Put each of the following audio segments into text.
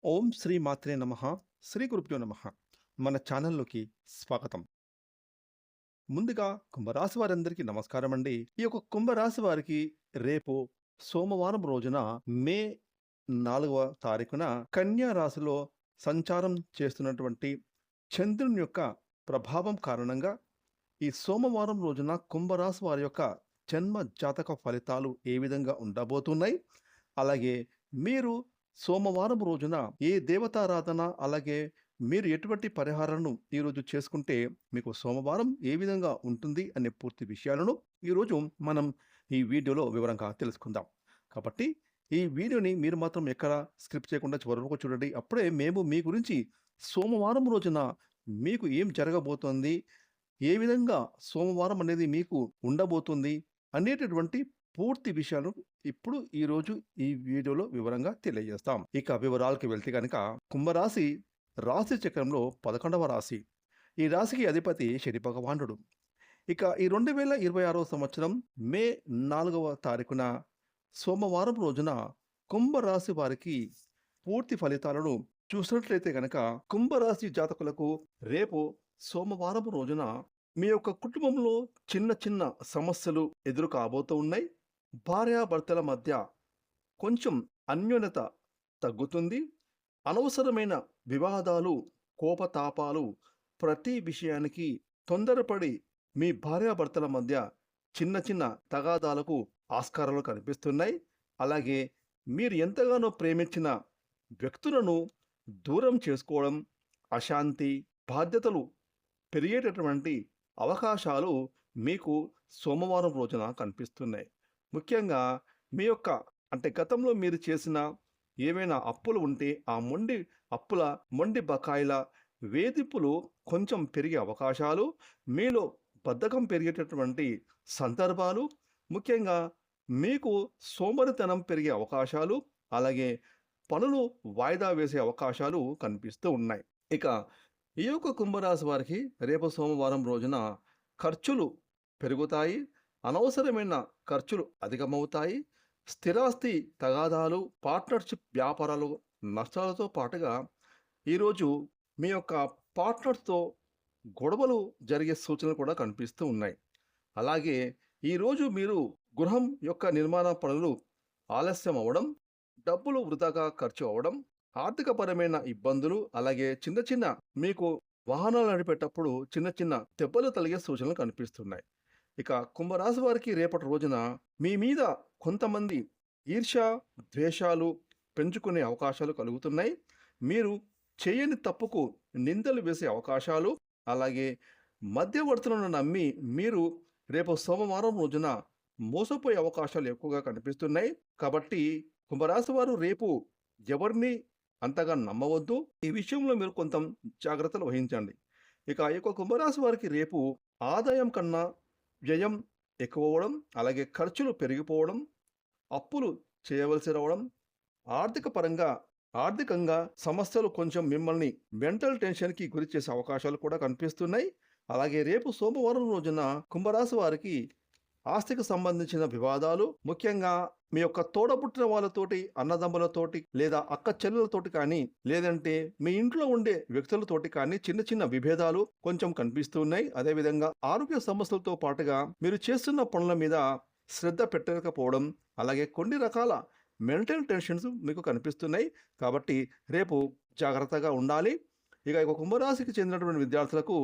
ఓం శ్రీ మాత్రే నమః. శ్రీ గురుభ్యో నమః. మన ఛానల్‌లోకి స్వాగతం. ముందుగా కుంభరాశి వారందరికీ నమస్కారమండి. ఈ యొక్క కుంభరాశి వారికి రేపు సోమవారం రోజున మే 4వ తారీఖున కన్యా రాశిలో సంచారం చేస్తున్నటువంటి చంద్రుని యొక్క ప్రభావం కారణంగా ఈ సోమవారం రోజున కుంభరాశి వారి యొక్క జన్మ జాతక ఫలితాలు ఏ విధంగా ఉండబోతున్నాయి? అలాగే మీరు సోమవారం రోజున ఏ దేవతారాధన, అలాగే మీరు ఎటువంటి పరిహారాలను ఈరోజు చేసుకుంటే మీకు సోమవారం ఏ విధంగా ఉంటుంది అనే పూర్తి విషయాలను ఈరోజు మనం ఈ వీడియోలో వివరంగా తెలుసుకుందాం. కాబట్టి ఈ వీడియోని మీరు మాత్రం ఎక్కడ స్క్రిప్ట్ చేయకుండా చివరి వరకు చూడండి. అప్పుడే మేము మీ గురించి సోమవారం రోజున మీకు ఏం జరగబోతోంది, ఏ విధంగా సోమవారం అనేది మీకు ఉండబోతుంది అనేటటువంటి పూర్తి విషయాలు ఇప్పుడు ఈరోజు ఈ వీడియోలో వివరంగా తెలియజేస్తాం. ఇక వివరాలకి వెళ్తే కనుక కుంభరాశి రాశి చక్రంలో 11వ రాశి. ఈ రాశికి అధిపతి శని భగవానుడు. ఇక ఈ 2026 సంవత్సరం మే 4వ తారీఖున సోమవారం రోజున కుంభరాశి వారికి పూర్తి ఫలితాలను చూసినట్లయితే కనుక కుంభరాశి జాతకులకు రేపు సోమవారం రోజున మీ యొక్క కుటుంబంలో చిన్న చిన్న సమస్యలు ఎదురు కాబోతూ ఉన్నాయి. భార్యాభర్తల మధ్య కొంచెం అన్యోన్యత తగ్గుతుంది. అనవసరమైన వివాదాలు, కోపతాపాలు, ప్రతి విషయానికి తొందరపడి మీ భార్యాభర్తల మధ్య చిన్న చిన్న తగాదాలకు ఆస్కారాలు కనిపిస్తున్నాయి. అలాగే మీరు ఎంతగానో ప్రేమించిన వ్యక్తులను దూరం చేసుకోవడం, అశాంతి, బాధ్యతలు పెరిగేటటువంటి అవకాశాలు మీకు సోమవారం రోజున కనిపిస్తున్నాయి. ముఖ్యంగా మీ యొక్క గతంలో మీరు చేసిన ఏవైనా అప్పులు ఉంటే ఆ మొండి బకాయిల వేధింపులు కొంచెం పెరిగే అవకాశాలు, మీలో బద్ధకం పెరిగేటటువంటి సందర్భాలు, ముఖ్యంగా మీకు సోమరితనం పెరిగే అవకాశాలు, అలాగే పనులు వాయిదా వేసే అవకాశాలు కనిపిస్తూ ఉన్నాయి. ఇక ఈ యొక్క కుంభరాశి వారికి రేపు సోమవారం రోజున ఖర్చులు పెరుగుతాయి. అనవసరమైన ఖర్చులు అధికమవుతాయి. స్థిరాస్తి తగాదాలు, పార్ట్నర్షిప్ వ్యాపారాలు నష్టాలతో పాటుగా ఈరోజు మీ యొక్క పార్ట్నర్స్తో గొడవలు జరిగే సూచనలు కూడా కనిపిస్తూ ఉన్నాయి. అలాగే ఈరోజు మీరు గృహం యొక్క నిర్మాణ పనులు ఆలస్యం అవ్వడం, డబ్బులు వృధాగా ఖర్చు అవ్వడం, ఆర్థికపరమైన ఇబ్బందులు, అలాగే చిన్న చిన్న మీకు వాహనాలు నడిపేటప్పుడు చిన్న చిన్న దెబ్బలు తగిలే సూచనలు కనిపిస్తున్నాయి. ఇక కుంభరాశి వారికి రేపటి రోజున మీ మీద కొంతమంది ఈర్ష్య, ద్వేషాలు పెంచుకునే అవకాశాలు కలుగుతున్నాయి. మీరు చేయని తప్పుకు నిందలు వేసే అవకాశాలు, అలాగే మధ్యవర్తులను నమ్మి మీరు రేపు సోమవారం రోజున మోసపోయే అవకాశాలు ఎక్కువగా కనిపిస్తున్నాయి. కాబట్టి కుంభరాశి వారు రేపు ఎవరిని అంతగా నమ్మవద్దు. ఈ విషయంలో మీరు కొంత జాగ్రత్తలు వహించండి. ఇక ఈ యొక్క కుంభరాశి వారికి రేపు ఆదాయం కన్నా వ్యయం ఎక్కువ అవ్వడం, అలాగే ఖర్చులు పెరిగిపోవడం, అప్పులు చేయవలసి రావడం, ఆర్థికంగా సమస్యలు కొంచెం మిమ్మల్ని మెంటల్ టెన్షన్కి గురి చేసే అవకాశాలు కూడా కనిపిస్తున్నాయి. అలాగే రేపు సోమవారం రోజున కుంభరాశి వారికి ఆస్తికి సంబంధించిన వివాదాలు, ముఖ్యంగా మీ యొక్క తోడబుట్టిన వాళ్ళతోటి, అన్నదమ్ములతోటి, లేదా అక్క చెల్లెలతోటి కానీ, లేదంటే మీ ఇంట్లో ఉండే వ్యక్తులతోటి కానీ చిన్న చిన్న విభేదాలు కొంచెం కనిపిస్తున్నాయి. అదేవిధంగా ఆరోగ్య సమస్యలతో పాటుగా మీరు చేస్తున్న పనుల మీద శ్రద్ధ పెట్టకపోవడం, అలాగే కొన్ని రకాల మెంటల్ టెన్షన్స్ మీకు కనిపిస్తున్నాయి. కాబట్టి రేపు జాగ్రత్తగా ఉండాలి. ఇక కుంభరాశికి చెందినటువంటి విద్యార్థులకు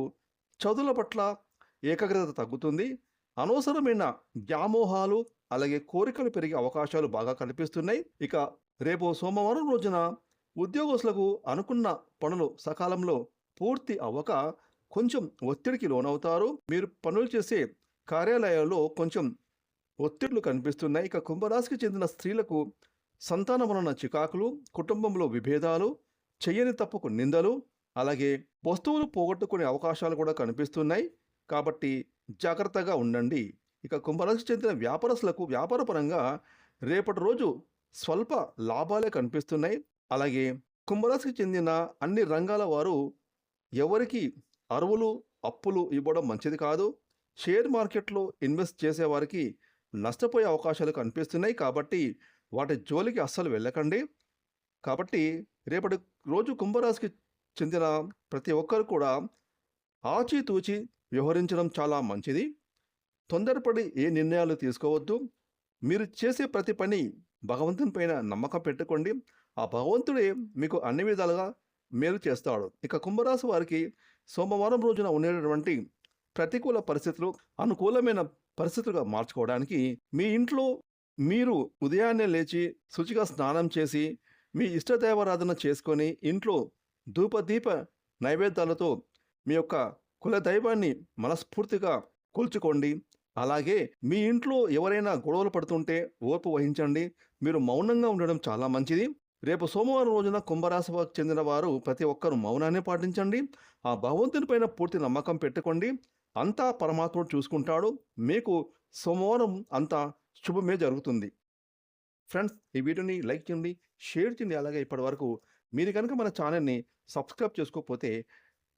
చదువుల పట్ల ఏకాగ్రత తగ్గుతుంది. అనవసరమైన వ్యామోహాలు, అలాగే కోరికలు పెరిగే అవకాశాలు బాగా కనిపిస్తున్నాయి. ఇక రేపు సోమవారం రోజున ఉద్యోగస్తులకు అనుకున్న పనులు సకాలంలో పూర్తి అవ్వక కొంచెం ఒత్తిడికి లోనవుతారు. మీరు పనులు చేసే కార్యాలయాల్లో కొంచెం ఒత్తిళ్లు కనిపిస్తున్నాయి. ఇక కుంభరాశికి చెందిన స్త్రీలకు సంతానం వలన చికాకులు, కుటుంబంలో విభేదాలు, చెయ్యని తప్పుకు నిందలు, అలాగే వస్తువులు పోగొట్టుకునే అవకాశాలు కూడా కనిపిస్తున్నాయి. కాబట్టి జాగ్రత్తగా ఉండండి. ఇక కుంభరాశికి చెందిన వ్యాపారస్తులకు వ్యాపారపరంగా రేపటి రోజు స్వల్ప లాభాలే కనిపిస్తున్నాయి. అలాగే కుంభరాశికి చెందిన అన్ని రంగాల వారు ఎవరికి అరువులు, అప్పులు ఇవ్వడం మంచిది కాదు. షేర్ మార్కెట్లో ఇన్వెస్ట్ చేసేవారికి నష్టపోయే అవకాశాలు కనిపిస్తున్నాయి. కాబట్టి వాటి జోలికి అస్సలు వెళ్ళకండి. కాబట్టి రేపటి రోజు కుంభరాశికి చెందిన ప్రతి ఒక్కరు కూడా ఆచితూచి వ్యవహరించడం చాలా మంచిది. తొందరపడి ఏ నిర్ణయాలు తీసుకోవద్దు. మీరు చేసే ప్రతి పని భగవంతుని పైన నమ్మకం పెట్టుకోండి. ఆ భగవంతుడే మీకు అన్ని విధాలుగా మేలు చేస్తాడు. ఇక కుంభరాశి వారికి సోమవారం రోజున ఉండేటటువంటి ప్రతికూల పరిస్థితులు అనుకూలమైన పరిస్థితులుగా మార్చుకోవడానికి మీ ఇంట్లో మీరు ఉదయాన్నే లేచి శుచిగా స్నానం చేసి మీ ఇష్టదైవారాధన చేసుకొని ఇంట్లో ధూపదీప నైవేద్యాలతో మీ యొక్క కుల దైవాన్ని మనస్ఫూర్తిగా కొలుచుకోండి. అలాగే మీ ఇంట్లో ఎవరైనా గొడవలు పడుతుంటే ఓర్పు వహించండి. మీరు మౌనంగా ఉండడం చాలా మంచిది. రేపు సోమవారం రోజున కుంభరాశికి చెందిన వారు ప్రతి ఒక్కరూ మౌనాన్ని పాటించండి. ఆ భగవంతుని పైన పూర్తి నమ్మకం పెట్టుకోండి. అంతా పరమాత్ముడు చూసుకుంటాడు. మీకు సోమవారం అంతా శుభమే జరుగుతుంది. ఫ్రెండ్స్, ఈ వీడియోని లైక్ చేయండి, షేర్ చేయండి. అలాగే ఇప్పటివరకు మీరు కనుక మన ఛానల్ని సబ్స్క్రైబ్ చేసుకోకపోతే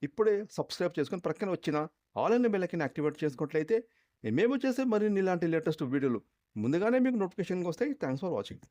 ఇప్పుడే సబ్స్క్రైబ్ చేసుకొని ప్రక్కన వచ్చిన ఆల్ అనే బెల్ ఐకాన్ యాక్టివేట్ చేసుకున్నట్లయితే మేము చేసే మరిన్ని ఇలాంటి లేటెస్ట్ వీడియోలు ముందుగానే మీకు నోటిఫికేషన్గా వస్తాయి. Thanks for watching.